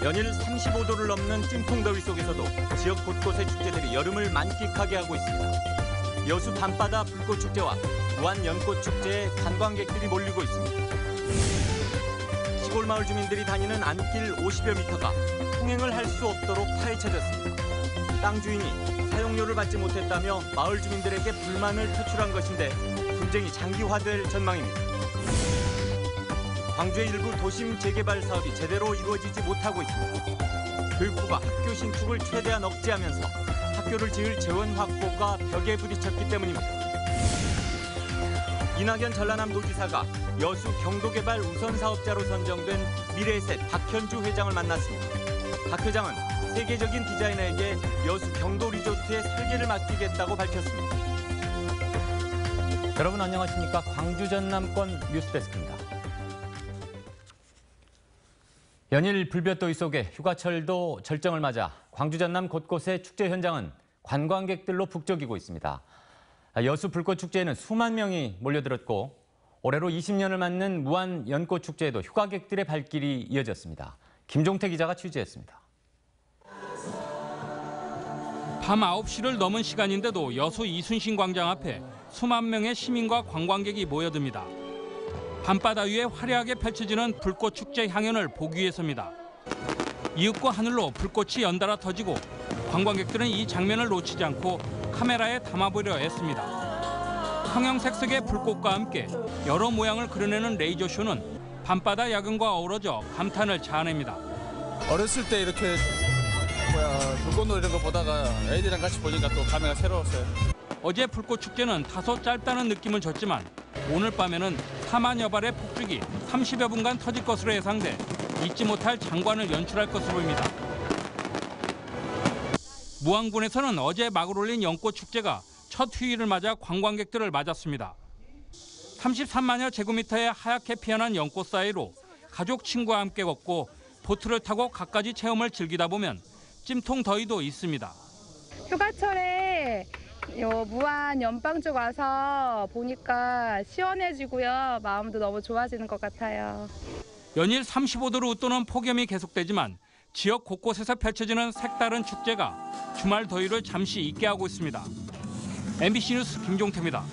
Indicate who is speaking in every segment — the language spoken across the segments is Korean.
Speaker 1: 연일 35도를 넘는 찜통더위 속에서도 지역 곳곳의 축제들이 여름을 만끽하게 하고 있습니다. 여수 밤바다 불꽃축제와 무안 연꽃축제에 관광객들이 몰리고 있습니다. 시골 마을 주민들이 다니는 안길 50여 미터가 통행을 할 수 없도록 파헤쳐졌습니다. 땅 주인이 사용료를 받지 못했다며 마을 주민들에게 불만을 표출한 것인데 분쟁이 장기화될 전망입니다. 광주의 일부 도심 재개발 사업이 제대로 이루어지지 못하고 있습니다. 교육부가 학교 신축을 최대한 억제하면서 학교를 지을 재원 확보가 벽에 부딪혔기 때문입니다. 이낙연 전라남도지사가 여수 경도개발 우선사업자로 선정된 미래에셋 박현주 회장을 만났습니다. 박 회장은 세계적인 디자이너에게 여수 경도리조트의 설계를 맡기겠다고 밝혔습니다.
Speaker 2: 여러분 안녕하십니까? 광주 전남권 뉴스데스크입니다. 연일 불볕더위 속에 휴가철도 절정을 맞아 광주 전남 곳곳의 축제 현장은 관광객들로 북적이고 있습니다. 여수 불꽃축제에는 수만 명이 몰려들었고 올해로 20년을 맞는 무안 연꽃축제에도 휴가객들의 발길이 이어졌습니다. 김종태 기자가 취재했습니다.
Speaker 3: 밤 9시를 넘은 시간인데도 여수 이순신 광장 앞에 수만 명의 시민과 관광객이 모여듭니다. 밤바다 위에 화려하게 펼쳐지는 불꽃축제 향연을 보기 위해서입니다. 이윽고 하늘로 불꽃이 연달아 터지고 관광객들은 이 장면을 놓치지 않고 카메라에 담아보려 애씁니다. 형형색색의 불꽃과 함께 여러 모양을 그려내는 레이저쇼는 밤바다 야경과 어우러져 감탄을 자아냅니다.
Speaker 4: 어렸을 때 이렇게 불꽃놀이 이런 거 보다가 애들이랑 같이 보니까 또 감회가 새로웠어요.
Speaker 3: 어제 불꽃축제는 다소 짧다는 느낌을 줬지만 오늘 밤에는 4만여 발의 폭죽이 30여 분간 터질 것으로 예상돼 잊지 못할 장관을 연출할 것으로 보입니다. 무안군에서는 어제 막을 올린 연꽃축제가 첫 휴일을 맞아 관광객들을 맞았습니다. 33만여 제곱미터의 하얗게 피어난 연꽃 사이로 가족 친구와 함께 걷고 보트를 타고 갖가지 체험을 즐기다 보면 찜통 더위도 있습니다.
Speaker 5: 휴가철에 무안 연방 쪽 와서 보니까 시원해지고요. 마음도 너무 좋아지는 것 같아요.
Speaker 3: 연일 35도로 웃도는 폭염이 계속되지만 지역 곳곳에서 펼쳐지는 색다른 축제가 주말 더위를 잠시 잊게 하고 있습니다. MBC 뉴스 김종태입니다.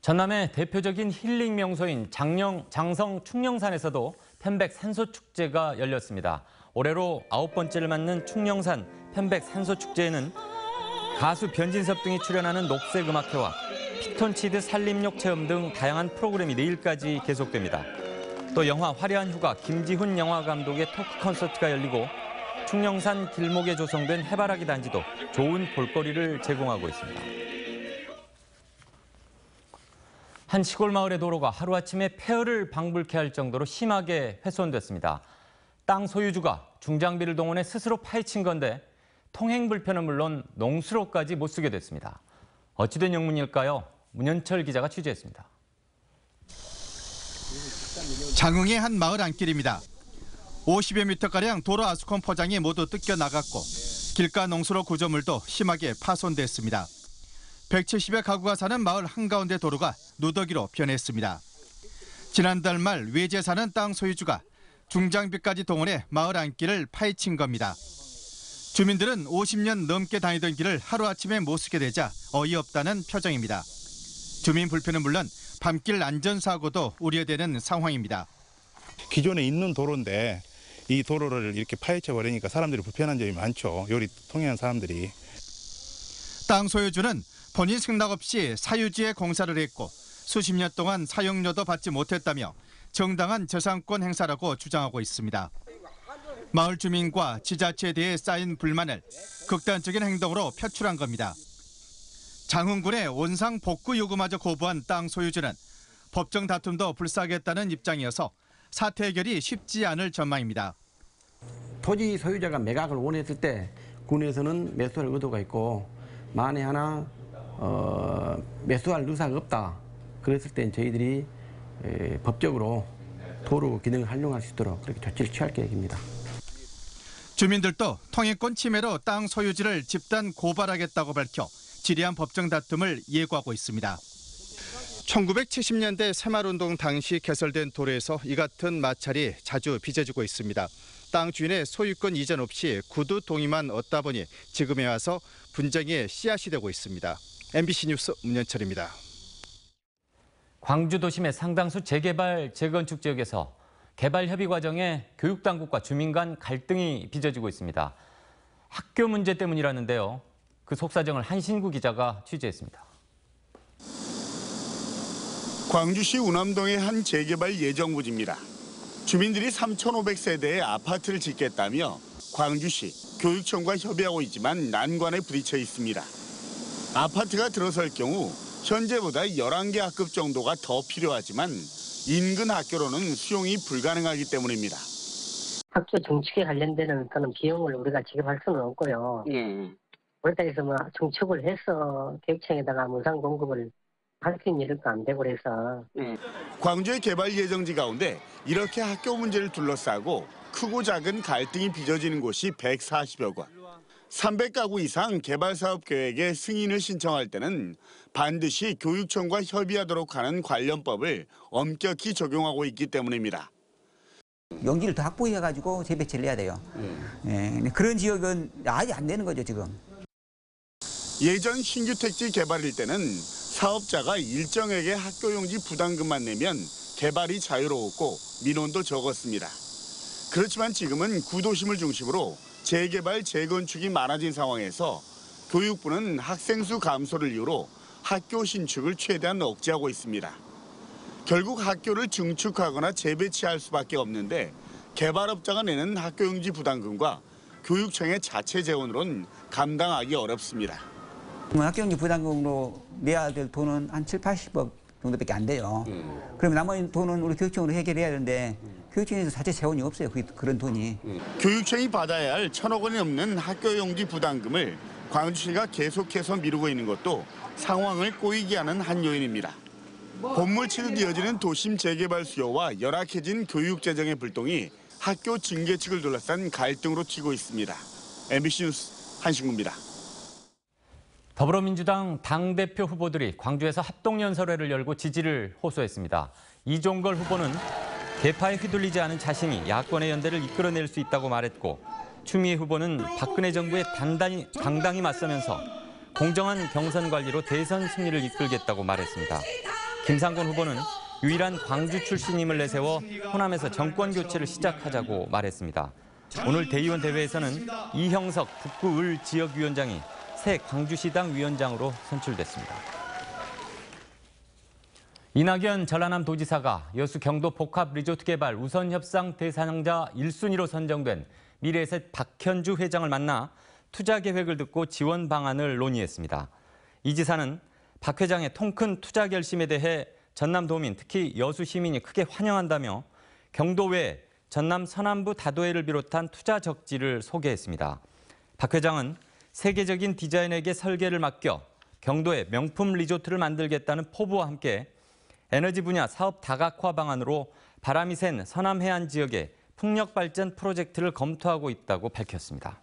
Speaker 2: 전남의 대표적인 힐링 명소인 장성 충령산에서도 편백 산소 축제가 열렸습니다. 올해로 9번째를 맞는 충령산 편백 산소 축제에는 가수 변진섭 등이 출연하는 녹색 음악회와 피톤치드 산림욕 체험 등 다양한 프로그램이 내일까지 계속됩니다. 또 영화 화려한 휴가 김지훈 영화 감독의 토크 콘서트가 열리고 충령산 길목에 조성된 해바라기 단지도 좋은 볼거리를 제공하고 있습니다. 한 시골 마을의 도로가 하루아침에 폐허를 방불케 할 정도로 심하게 훼손됐습니다. 땅 소유주가 중장비를 동원해 스스로 파헤친 건데 통행 불편은 물론 농수로까지 못 쓰게 됐습니다. 어찌된 영문일까요? 문현철 기자가 취재했습니다.
Speaker 6: 장흥의 한 마을 안길입니다. 50여 미터가량 도로 아스콘 포장이 모두 뜯겨나갔고 길가 농수로 구조물도 심하게 파손됐습니다. 170여 가구가 사는 마을 한가운데 도로가 누더기로 변했습니다. 지난달 말 외제 사는 땅 소유주가 중장비까지 동원해 마을 안길을 파헤친 겁니다. 주민들은 50년 넘게 다니던 길을 하루아침에 못 쓰게 되자 어이없다는 표정입니다. 주민 불편은 물론 밤길 안전사고도 우려되는 상황입니다.
Speaker 7: 기존에 있는 도로인데 이 도로를 이렇게 파헤쳐버리니까 사람들이 불편한 점이 많죠. 요리 통행하는 사람들이.
Speaker 6: 땅 소유주는 본인 승낙 없이 사유지에 공사를 했고 수십 년 동안 사용료도 받지 못했다며 정당한 저상권 행사라고 주장하고 있습니다. 마을 주민과 지자체에 대해 쌓인 불만을 극단적인 행동으로 표출한 겁니다. 장흥군의 원상 복구 요구마저 거부한 땅 소유주는 법정 다툼도 불사하겠다는 입장이어서 사태 해결이 쉽지 않을 전망입니다.
Speaker 8: 토지 소유자가 매각을 원했을 때 군에서는 매수할 의도가 있고 만에 하나 매수할 의사가 없다. 그랬을 땐 저희들이 법적으로 도로 기능을 활용할 수 있도록 그렇게 조치를 취할 계획입니다.
Speaker 6: 주민들도 통행권 침해로 땅 소유지를 집단 고발하겠다고 밝혀 지리한 법정 다툼을 예고하고 있습니다. 1970년대 새마을운동 당시 개설된 도로에서 이 같은 마찰이 자주 빚어지고 있습니다. 땅 주인의 소유권 이전 없이 구두 동의만 얻다 보니 지금에 와서 분쟁의 씨앗이 되고 있습니다. MBC 뉴스 문현철입니다.
Speaker 2: 광주 도심의 상당수 재개발, 재건축 지역에서 개발 협의 과정에 교육당국과 주민 간 갈등이 빚어지고 있습니다. 학교 문제 때문이라는데요. 그 속사정을 한신구 기자가 취재했습니다.
Speaker 9: 광주시 운암동의 한 재개발 예정 부지입니다. 주민들이 3,500세대의 아파트를 짓겠다며 광주시 교육청과 협의하고 있지만 난관에 부딪혀 있습니다. 아파트가 들어설 경우 현재보다 11개 학급 정도가 더 필요하지만 인근 학교로는 수용이 불가능하기 때문입니다.
Speaker 10: 학교 증축에 관련된 어떤 비용을 우리가 지급할 수는 없고요. 그렇다 해서 뭐 증축을 해서 교육청에다가 무상 공급을 할 수 있는 일도 안 되고 그래서.
Speaker 9: 광주의 개발 예정지 가운데 이렇게 학교 문제를 둘러싸고 크고 작은 갈등이 빚어지는 곳이 140여 곳. 300가구 이상 개발사업 계획에 승인을 신청할 때는 반드시 교육청과 협의하도록 하는 관련법을 엄격히 적용하고 있기 때문입니다.
Speaker 11: 용지를 더 확보해가지고 재배치를 해야 돼요. 그런 지역은 아예 안 되는 거죠, 지금.
Speaker 9: 예전 신규 택지 개발일 때는 사업자가 일정에게 학교 용지 부담금만 내면 개발이 자유로웠고 민원도 적었습니다. 그렇지만 지금은 구도심을 중심으로 재개발, 재건축이 많아진 상황에서 교육부는 학생 수 감소를 이유로 학교 신축을 최대한 억제하고 있습니다. 결국 학교를 증축하거나 재배치할 수밖에 없는데 개발업자가 내는 학교 용지 부담금과 교육청의 자체 재원으로는 감당하기 어렵습니다.
Speaker 11: 학교 용지 부담금으로 내야 될 돈은 한 7, 80억 정도밖에 안 돼요. 그러면 나머지 돈은 우리 교육청으로 해결해야 되는데 교육청에서 자체 재원이 없어요, 그런 돈이.
Speaker 9: 교육청이 받아야 할 1,000억 원이 넘는 학교 용지 부담금을 광주시가 계속해서 미루고 있는 것도 상황을 꼬이게 하는 한 요인입니다. 봄물치듯 이어지는 도심 재개발 수요와 열악해진 교육 재정의 불똥이 학교 증개측을 둘러싼 갈등으로 튀고 있습니다. MBC 뉴스 한신구입니다.
Speaker 2: 더불어민주당 당대표 후보들이 광주에서 합동연설회를 열고 지지를 호소했습니다. 이종걸 후보는 개파에 휘둘리지 않은 자신이 야권의 연대를 이끌어낼 수 있다고 말했고, 추미애 후보는 박근혜 정부에 당당히 맞서면서 공정한 경선 관리로 대선 승리를 이끌겠다고 말했습니다. 김상곤 후보는 유일한 광주 출신임을 내세워 호남에서 정권 교체를 시작하자고 말했습니다. 오늘 대의원 대회에서는 이형석 북구 을 지역위원장이 새 광주시당 위원장으로 선출됐습니다. 이낙연 전라남 도지사가 여수 경도 복합 리조트 개발 우선 협상 대상자 1순위로 선정된 미래에셋 박현주 회장을 만나 투자 계획을 듣고 지원 방안을 논의했습니다. 이 지사는 박 회장의 통큰 투자 결심에 대해 전남도민, 특히 여수 시민이 크게 환영한다며 경도 외 전남 서남부 다도해를 비롯한 투자 적지를 소개했습니다. 박 회장은 세계적인 디자인에게 설계를 맡겨 경도에 명품 리조트를 만들겠다는 포부와 함께 에너지 분야 사업 다각화 방안으로 바람이 센 서남 해안 지역에 풍력 발전 프로젝트를 검토하고 있다고 밝혔습니다.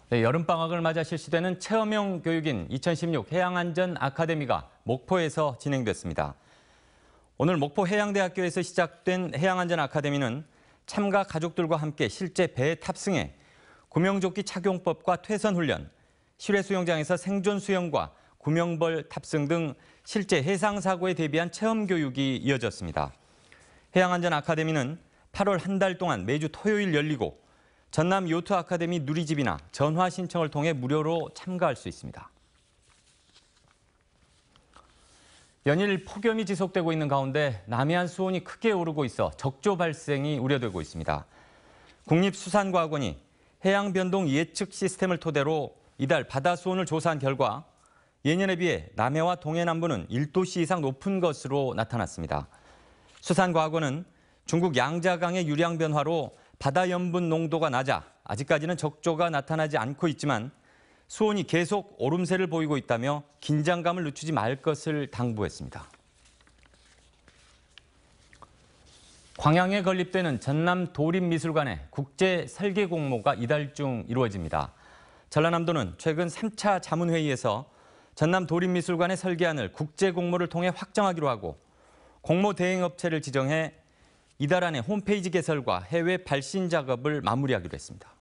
Speaker 2: 네, 여름방학을 맞아 실시되는 체험형 교육인 2016 해양안전 아카데미가 목포에서 진행됐습니다. 오늘 목포 해양대학교에서 시작된 해양안전 아카데미는 참가 가족들과 함께 실제 배에 탑승해 구명조끼 착용법과 퇴선 훈련, 실외 수영장에서 생존 수영과 구명벌 탑승 등 실제 해상 사고에 대비한 체험 교육이 이어졌습니다. 해양안전 아카데미는 8월 한 달 동안 매주 토요일 열리고 전남 요트 아카데미 누리집이나 전화 신청을 통해 무료로 참가할 수 있습니다. 연일 폭염이 지속되고 있는 가운데 남해안 수온이 크게 오르고 있어 적조 발생이 우려되고 있습니다. 국립수산과학원이 해양변동 예측 시스템을 토대로 이달 바다 수온을 조사한 결과 예년에 비해 남해와 동해남부는 1도씨 이상 높은 것으로 나타났습니다. 수산과학원은 중국 양자강의 유량 변화로 바다 염분 농도가 낮아 아직까지는 적조가 나타나지 않고 있지만 수온이 계속 오름세를 보이고 있다며 긴장감을 늦추지 말 것을 당부했습니다. 광양에 건립되는 전남 도립미술관의 국제 설계 공모가 이달 중 이루어집니다. 전라남도는 최근 3차 자문회의에서 전남 도립미술관의 설계안을 국제 공모를 통해 확정하기로 하고 공모 대행업체를 지정해 이달 안에 홈페이지 개설과 해외 발신 작업을 마무리하기로 했습니다.